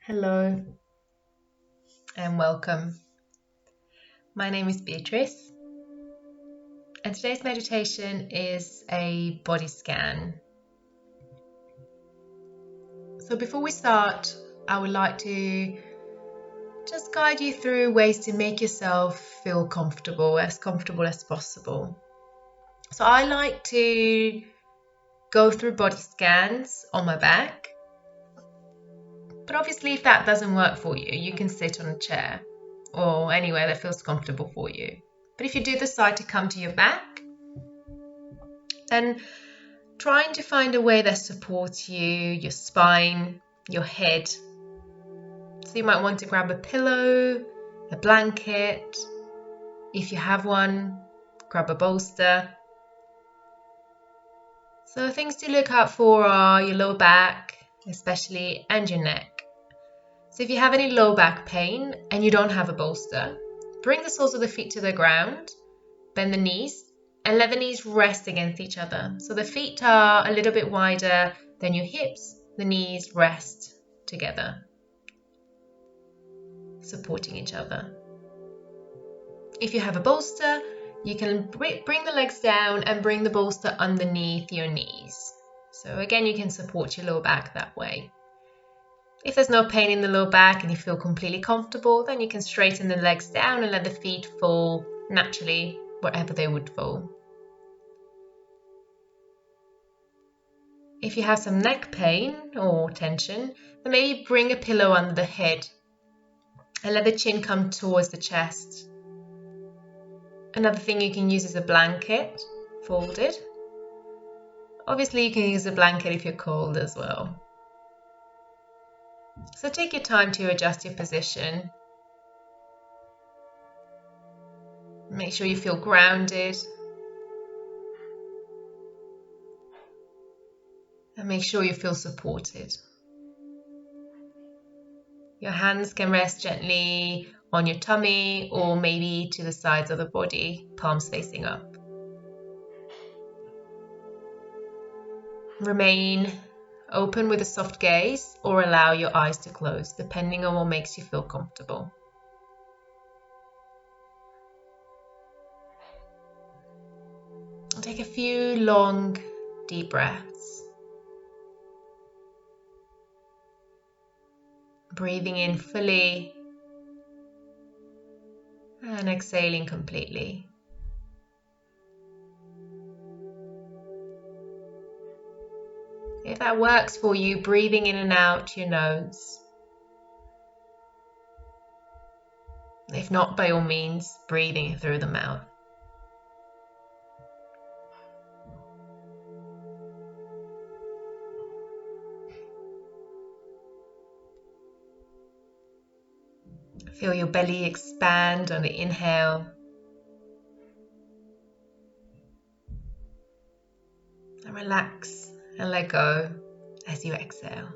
Hello and welcome. My name is Beatrice, and today's meditation is a body scan. So before we start, I would like to just guide you through ways to make yourself feel comfortable as possible. So I like to go through body scans on my back, but obviously if that doesn't work for you, you can sit on a chair or anywhere that feels comfortable for you. But if you do decide to come to your back, then trying to find a way that supports you, your spine, your head. So you might want to grab a pillow, a blanket. If you have one, grab a bolster. So things to look out for are your lower back, especially, and your neck. So if you have any low back pain and you don't have a bolster, bring the soles of the feet to the ground, bend the knees, and let the knees rest against each other. So the feet are a little bit wider than your hips, the knees rest together, supporting each other. If you have a bolster, you can bring the legs down and bring the bolster underneath your knees. So again, you can support your lower back that way. If there's no pain in the lower back and you feel completely comfortable, then you can straighten the legs down and let the feet fall naturally wherever they would fall. If you have some neck pain or tension, then maybe bring a pillow under the head and let the chin come towards the chest. Another thing you can use is a blanket, folded. Obviously, you can use a blanket if you're cold as well. So take your time to adjust your position. Make sure you feel grounded. And make sure you feel supported. Your hands can rest gently on your tummy or maybe to the sides of the body, palms facing up. Remain open with a soft gaze or allow your eyes to close, depending on what makes you feel comfortable. Take a few long, deep breaths. Breathing in fully and exhaling completely. If that works for you, breathing in and out your nose. If not, by all means, breathing through the mouth. Feel your belly expand on the inhale. And relax and let go as you exhale.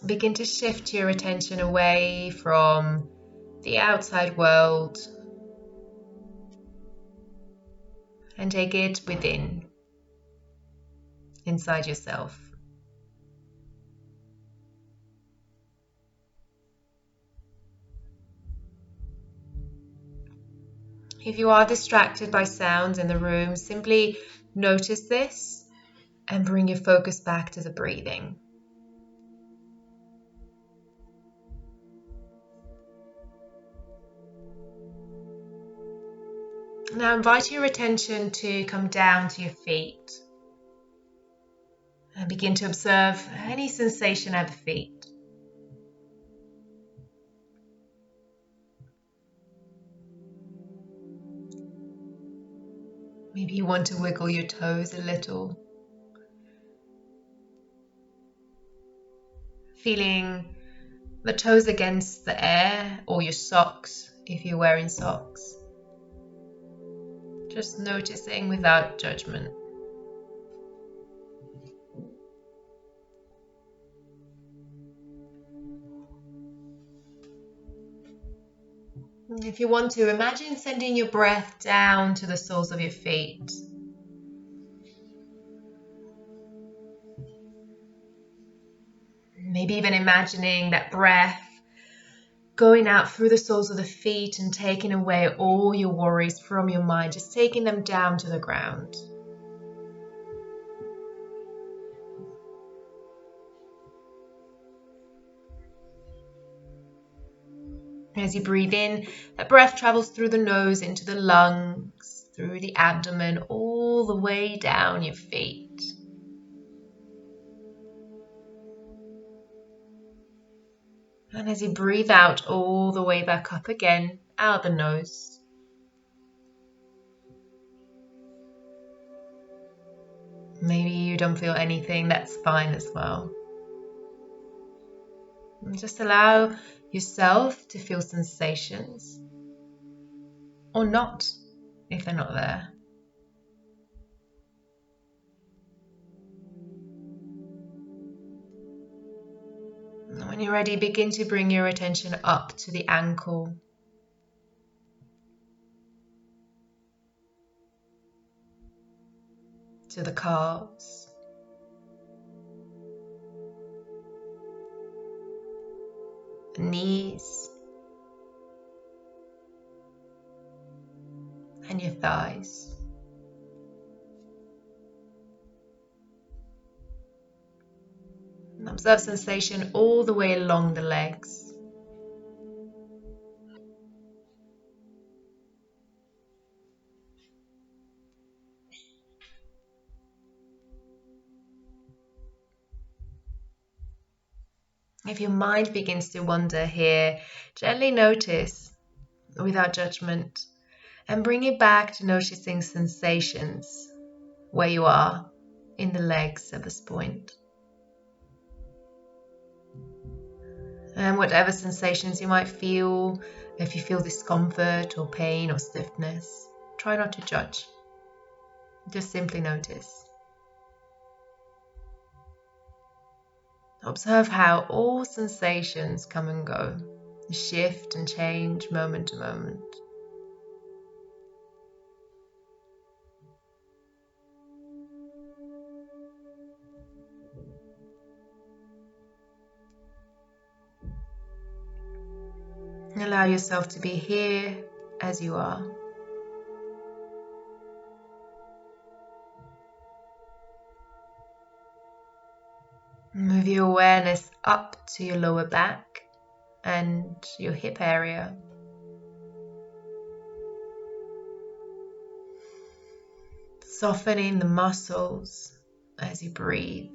Begin to shift your attention away from the outside world and take it within, inside yourself. If you are distracted by sounds in the room, simply notice this and bring your focus back to the breathing. Now invite your attention to come down to your feet and begin to observe any sensation at the feet. Maybe you want to wiggle your toes a little. Feeling the toes against the air or your socks if you're wearing socks. Just noticing without judgment. If you want to, imagine sending your breath down to the soles of your feet. Maybe even imagining that breath going out through the soles of the feet and taking away all your worries from your mind, just taking them down to the ground. As you breathe in, that breath travels through the nose into the lungs, through the abdomen, all the way down your feet. And as you breathe out all the way back up again, out the nose. Maybe you don't feel anything, that's fine as well. And just allow yourself to feel sensations, or not, if they're not there. And when you're ready, begin to bring your attention up to the ankle. To the calves. The knees. And your thighs. And observe sensation all the way along the legs. If your mind begins to wander here, gently notice without judgment and bring it back to noticing sensations where you are in the legs at this point. And whatever sensations you might feel, if you feel discomfort or pain or stiffness, try not to judge. Just simply notice. Observe how all sensations come and go, shift and change moment to moment. And allow yourself to be here as you are. Move your awareness up to your lower back and your hip area. Softening the muscles as you breathe.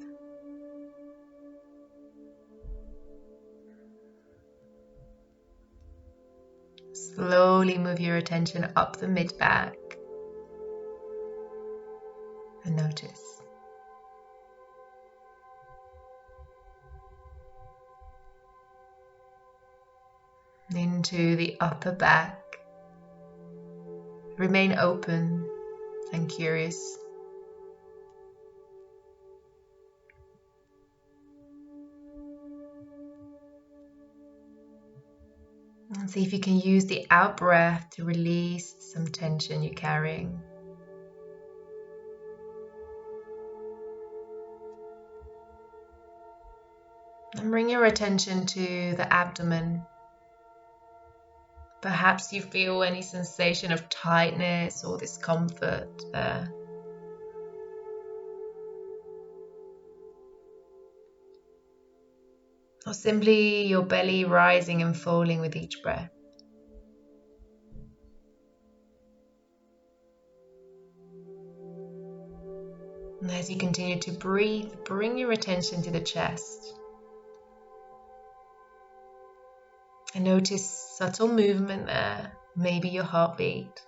Slowly move your attention up the mid-back and notice. Into the upper back. Remain open and curious. And see if you can use the out breath to release some tension you're carrying. And bring your attention to the abdomen. Perhaps you feel any sensation of tightness or discomfort there. Or simply your belly rising and falling with each breath. And as you continue to breathe, bring your attention to the chest. And notice subtle movement there, maybe your heartbeat.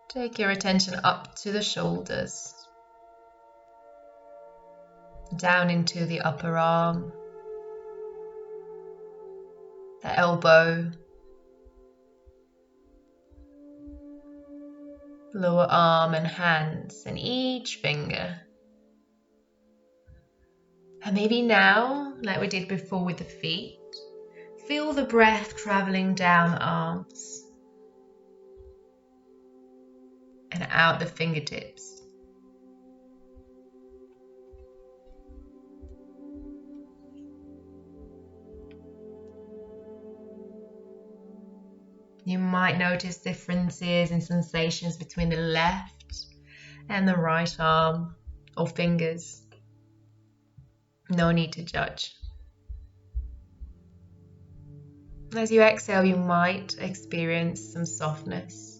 Take your attention up to the shoulders, down into the upper arm, the elbow, lower arm and hands, and each finger. And maybe now, like we did before with the feet, feel the breath traveling down the arms and out the fingertips. You might notice differences in sensations between the left and the right arm or fingers. No need to judge. As you exhale, you might experience some softness.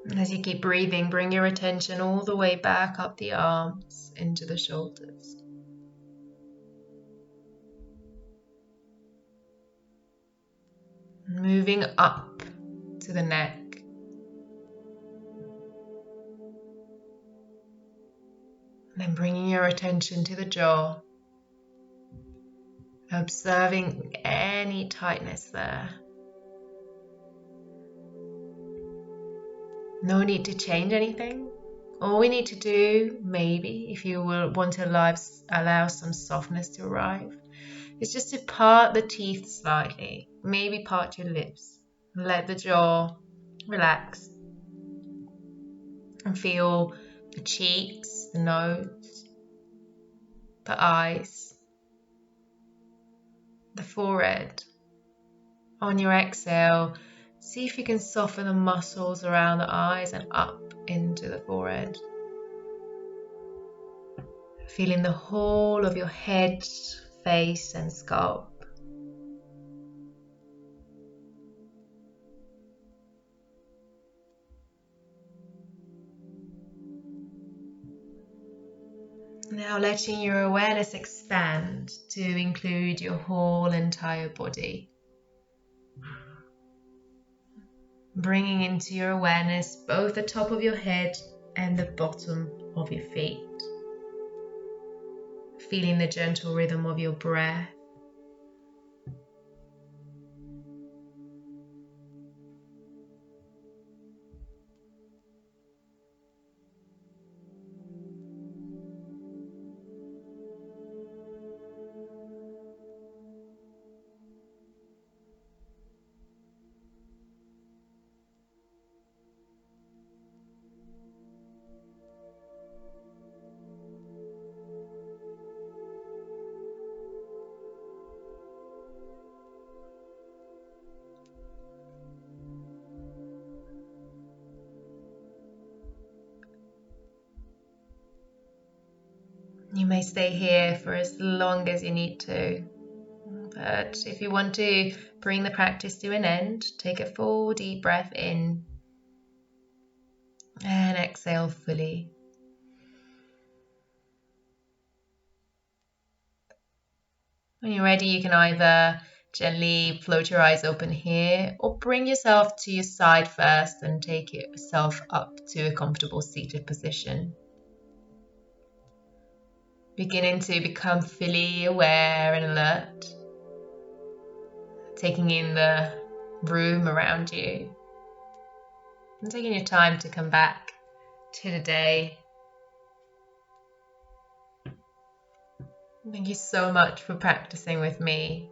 And as you keep breathing, bring your attention all the way back up the arms into the shoulders. Moving up to the neck. And then bringing your attention to the jaw. Observing any tightness there. No need to change anything. All we need to do, maybe, if you will want to allow some softness to arrive, is just to part the teeth slightly. Maybe part your lips. Let the jaw relax. And feel the cheeks, the nose, the eyes, the forehead. On your exhale, see if you can soften the muscles around the eyes and up into the forehead. Feeling the whole of your head, face and scalp. Now letting your awareness expand to include your whole entire body. Bringing into your awareness both the top of your head and the bottom of your feet. Feeling the gentle rhythm of your breath. You may stay here for as long as you need to, but if you want to bring the practice to an end, take a full deep breath in and exhale fully. When you're ready, you can either gently float your eyes open here or bring yourself to your side first and take yourself up to a comfortable seated position. Beginning to become fully aware and alert, taking in the room around you and taking your time to come back to the day. Thank you so much for practicing with me.